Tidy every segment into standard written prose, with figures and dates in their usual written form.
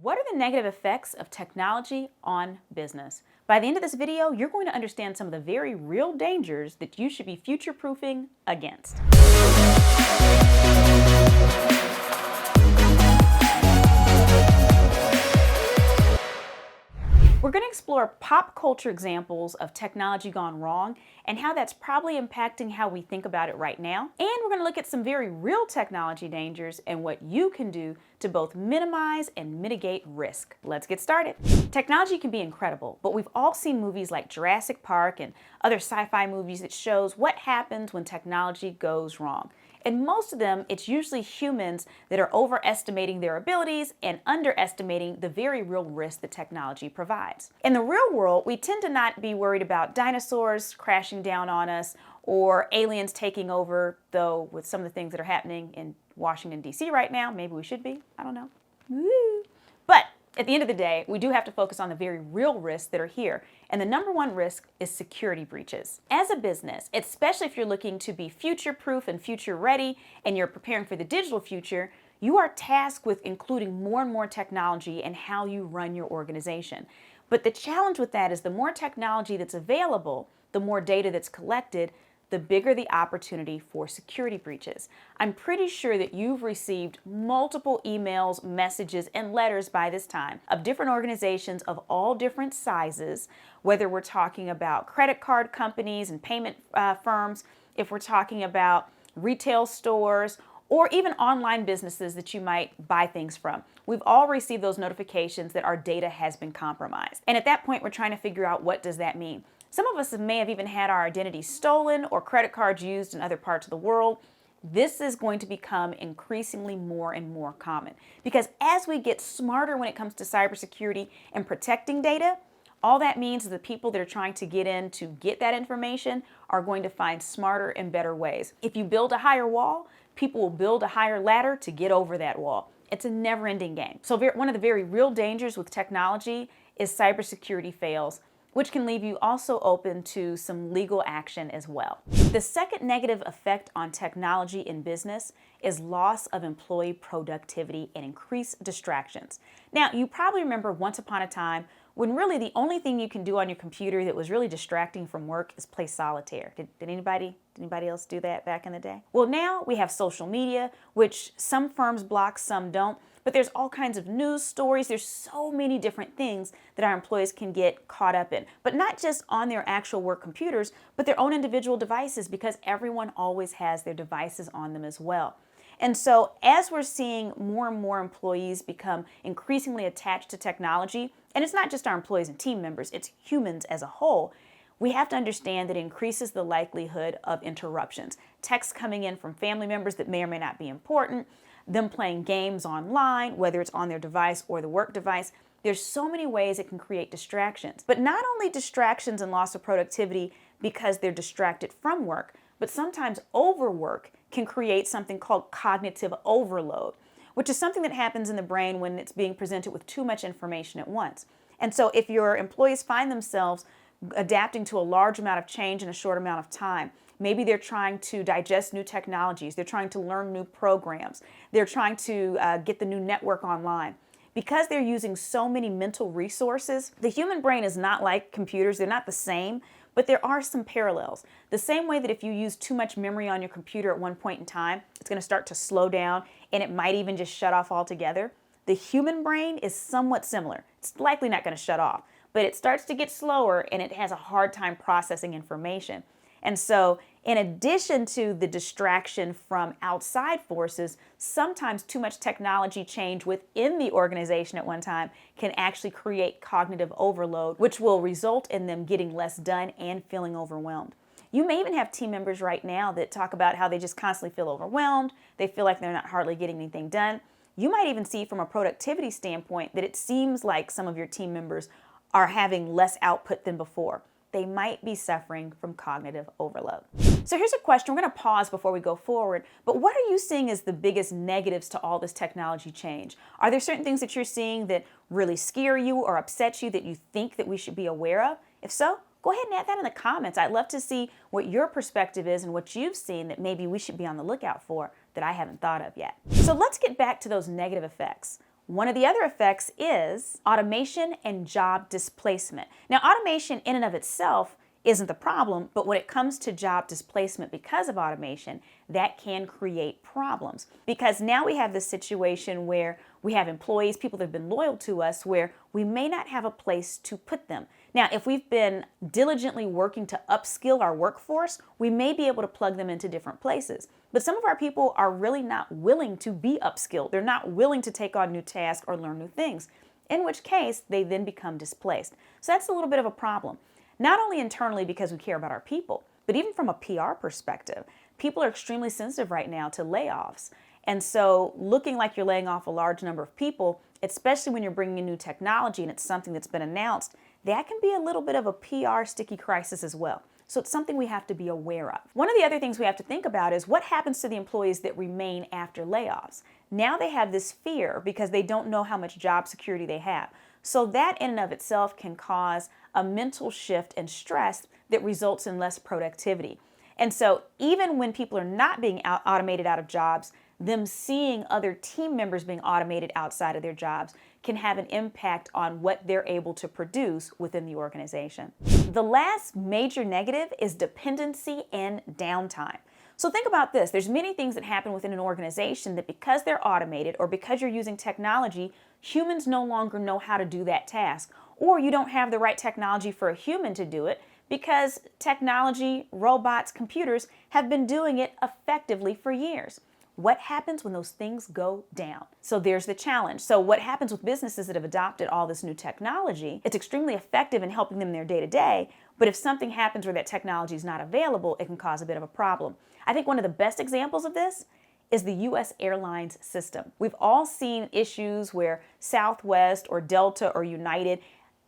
What are the negative effects of technology on business? By the end of this video, you're going to understand some of the very real dangers that you should be future-proofing against. We're going to explore pop culture examples of technology gone wrong and how that's probably impacting how we think about it right now. And we're going to look at some very real technology dangers and what you can do to both minimize and mitigate risk. Let's get started. Technology can be incredible, but we've all seen movies like Jurassic Park and other sci-fi movies that shows what happens when technology goes wrong. In most of them, it's usually humans that are overestimating their abilities and underestimating the very real risk that technology provides. In the real world, we tend to not be worried about dinosaurs crashing down on us or aliens taking over, though with some of the things that are happening in Washington, D.C. right now, maybe we should be, I don't know. Woo. But at the end of the day, we do have to focus on the very real risks that are here. And the number one risk is security breaches. As a business, especially if you're looking to be future-proof and future-ready and you're preparing for the digital future, you are tasked with including more and more technology in how you run your organization. But the challenge with that is the more technology that's available, the more data that's collected, the bigger the opportunity for security breaches. I'm pretty sure that you've received multiple emails, messages, and letters by this time of different organizations of all different sizes, whether we're talking about credit card companies and payment firms, if we're talking about retail stores, or even online businesses that you might buy things from. We've all received those notifications that our data has been compromised. And at that point, we're trying to figure out, what does that mean? Some of us may have even had our identity stolen or credit cards used in other parts of the world. This is going to become increasingly more and more common because as we get smarter when it comes to cybersecurity and protecting data, all that means is the people that are trying to get in to get that information are going to find smarter and better ways. If you build a higher wall, people will build a higher ladder to get over that wall. It's a never-ending game. So one of the very real dangers with technology is cybersecurity fails, which can leave you also open to some legal action as well. The second negative effect on technology in business is loss of employee productivity and increased distractions. Now, you probably remember once upon a time when really the only thing you can do on your computer that was really distracting from work is play solitaire. Did anybody else do that back in the day? Well, now we have social media, which some firms block, some don't. But there's all kinds of news stories. There's so many different things that our employees can get caught up in. But not just on their actual work computers, but their own individual devices, because everyone always has their devices on them as well. And so as we're seeing more and more employees become increasingly attached to technology, and it's not just our employees and team members, it's humans as a whole, we have to understand that it increases the likelihood of interruptions. Texts coming in from family members that may or may not be important, them playing games online, whether it's on their device or the work device. There's so many ways it can create distractions. But not only distractions and loss of productivity because they're distracted from work, but sometimes overwork can create something called cognitive overload, which is something that happens in the brain when it's being presented with too much information at once. And so if your employees find themselves adapting to a large amount of change in a short amount of time, maybe they're trying to digest new technologies, they're trying to learn new programs, they're trying to get the new network online. Because they're using so many mental resources, the human brain is not like computers, they're not the same, but there are some parallels. The same way that if you use too much memory on your computer at one point in time, it's going to start to slow down and it might even just shut off altogether. The human brain is somewhat similar. It's likely not going to shut off, but it starts to get slower and it has a hard time processing information. And so in addition to the distraction from outside forces, sometimes too much technology change within the organization at one time can actually create cognitive overload, which will result in them getting less done and feeling overwhelmed. You may even have team members right now that talk about how they just constantly feel overwhelmed. They feel like they're not hardly getting anything done. You might even see from a productivity standpoint that it seems like some of your team members are having less output than before. They might be suffering from cognitive overload. So here's a question. We're going to pause before we go forward, but what are you seeing as the biggest negatives to all this technology change? Are there certain things that you're seeing that really scare you or upset you that you think that we should be aware of? If so, go ahead and add that in the comments. I'd love to see what your perspective is and what you've seen that maybe we should be on the lookout for that I haven't thought of yet. So let's get back to those negative effects. One of the other effects is automation and job displacement. Now, automation in and of itself isn't the problem, but when it comes to job displacement because of automation, that can create problems. Because now we have this situation where we have employees, people that have been loyal to us, where we may not have a place to put them. Now, if we've been diligently working to upskill our workforce, we may be able to plug them into different places. But some of our people are really not willing to be upskilled. They're not willing to take on new tasks or learn new things, in which case they then become displaced. So that's a little bit of a problem. Not only internally because we care about our people, but even from a PR perspective, people are extremely sensitive right now to layoffs. And so looking like you're laying off a large number of people, especially when you're bringing in new technology and it's something that's been announced, that can be a little bit of a PR sticky crisis as well. So it's something we have to be aware of. One of the other things we have to think about is what happens to the employees that remain after layoffs. Now they have this fear because they don't know how much job security they have. So that in and of itself can cause a mental shift and stress that results in less productivity. And so even when people are not being automated out of jobs, them seeing other team members being automated outside of their jobs can have an impact on what they're able to produce within the organization. The last major negative is dependency and downtime. So think about this. There's many things that happen within an organization that because they're automated or because you're using technology, humans no longer know how to do that task. Or you don't have the right technology for a human to do it because technology, robots, computers have been doing it effectively for years. What happens when those things go down? So there's the challenge. So what happens with businesses that have adopted all this new technology? It's extremely effective in helping them in their day-to-day, but if something happens where that technology is not available, it can cause a bit of a problem. I think one of the best examples of this is the U.S. Airlines system. We've all seen issues where Southwest or Delta or United,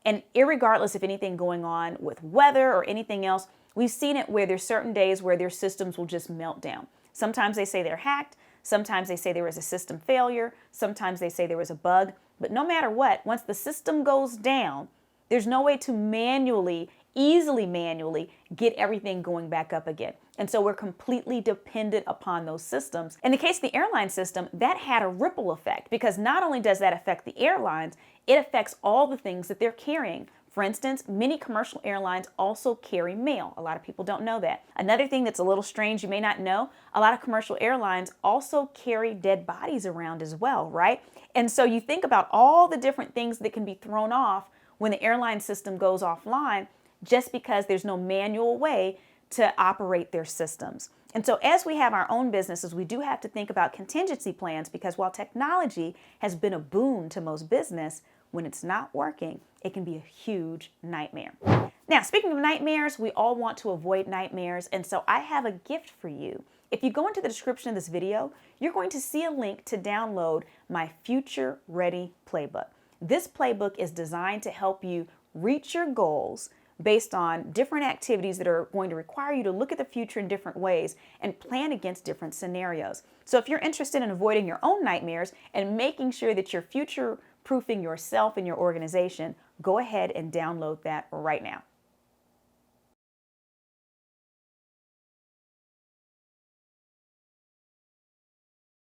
and irregardless of anything going on with weather or anything else, we've seen it where there's certain days where their systems will just melt down. Sometimes they say they're hacked, sometimes they say there was a system failure, sometimes they say there was a bug, but no matter what, once the system goes down, there's no way to easily manually get everything going back up again. And so we're completely dependent upon those systems. In the case of the airline system, that had a ripple effect because not only does that affect the airlines, it affects all the things that they're carrying. For instance, many commercial airlines also carry mail. A lot of people don't know that. Another thing that's a little strange you may not know, a lot of commercial airlines also carry dead bodies around as well, right? And so you think about all the different things that can be thrown off when the airline system goes offline just because there's no manual way to operate their systems. And so as we have our own businesses, we do have to think about contingency plans because while technology has been a boon to most business, when it's not working, it can be a huge nightmare. Now, speaking of nightmares, we all want to avoid nightmares, and so I have a gift for you. If you go into the description of this video, you're going to see a link to download my Future Ready Playbook. This playbook is designed to help you reach your goals based on different activities that are going to require you to look at the future in different ways and plan against different scenarios. So if you're interested in avoiding your own nightmares and making sure that you're future-proofing yourself and your organization, go ahead and download that right now.